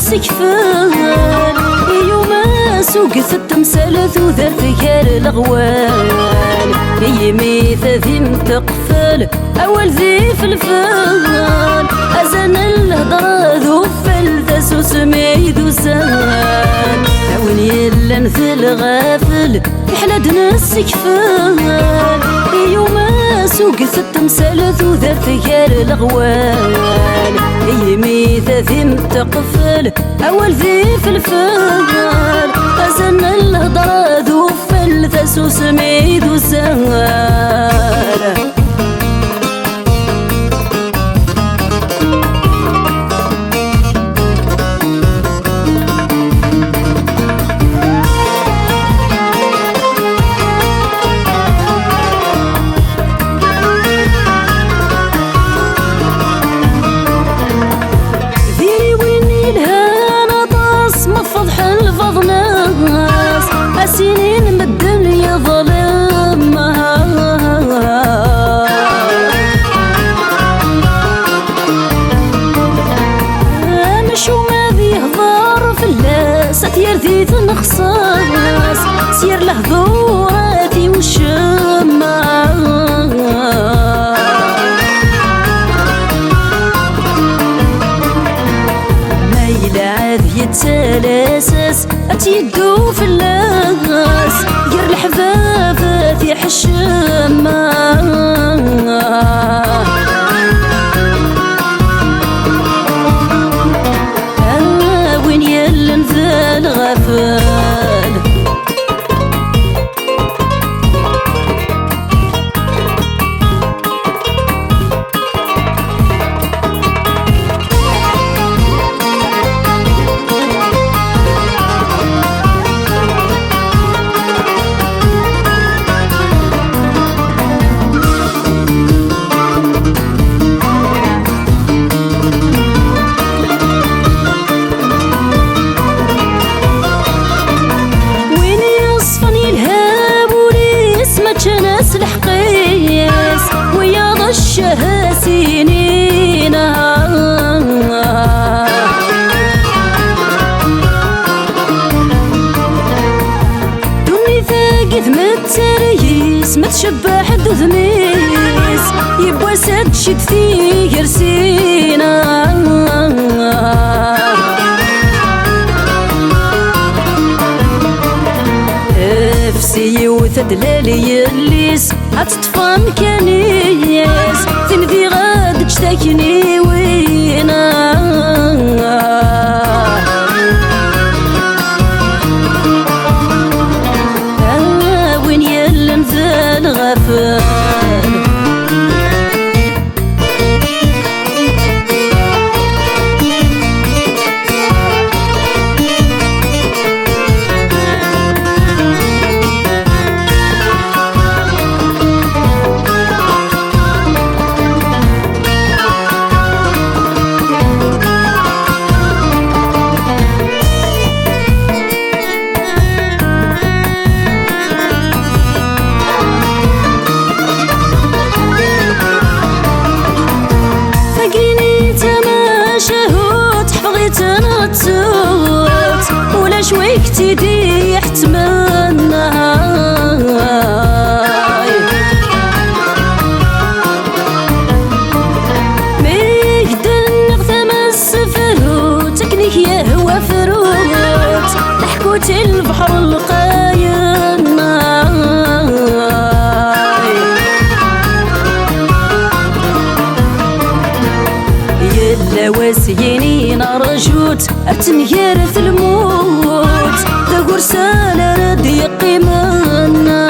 نسكفال يوما سوقت التمثال ذوذر ثيار الغوال يميث ذي متقفل أول ذي في الفال أزن الهضرة ذو فلذس وسمي ذو سال أون يلا نثل غافل يحلد نسكفال يوما سوقت التمثال ذوذر ثيار الغوال يميث ذي متقفل أول ذي في الفال أزن الهضرة ذو فلذس وسمي ذو سال سنين بالدنيا ظلمها مش وما بيهضر في اللاس سير ذي تنخصاص سير له ذوراتي وشمها ما يلعب يتسلاسس أتيدو في اللاس ير الحفافات يحشمها وين يلن ذا الغفال الحقيس ويا ضشها سنينها دوني ثاقث متريس متشبه حد ذميس يبوى سد شد ثير سينا نفسي وثدلالي الليس هتطفى مكانيس تنذي غاد تشتاكني وينا وين يلا نزال غفال ولا شوي كتدي يحتمنها ميقدن نغثم السفروت تكنيك يا هو فروت تحكوت البحر القايم يلا واسيني نرجوت أتنهيرث الموت ذا قرسالة ردي قيمنا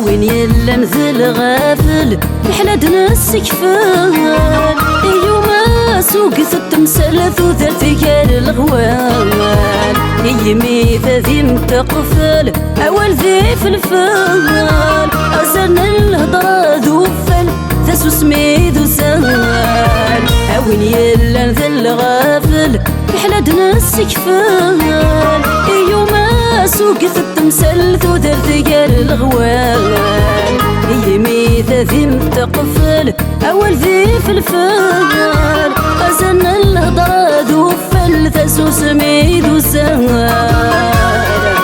وين يلا نذل غافل يحلد نسكفال يوما سوقت التمثال ذوذر ثيار الغوال يميث ذي متقفل أول ذي في الفال أزن الهضرة ذو فل ثس وسمي ذو سال وين يلا نذل غافل يحلد نسكفال يوما سوقت التمثال ثوثرت قال الغوال يمي ثاثيم تقفل أول ذي في الفال أزن الهضرة ذو فل ثاسو سميد وسهال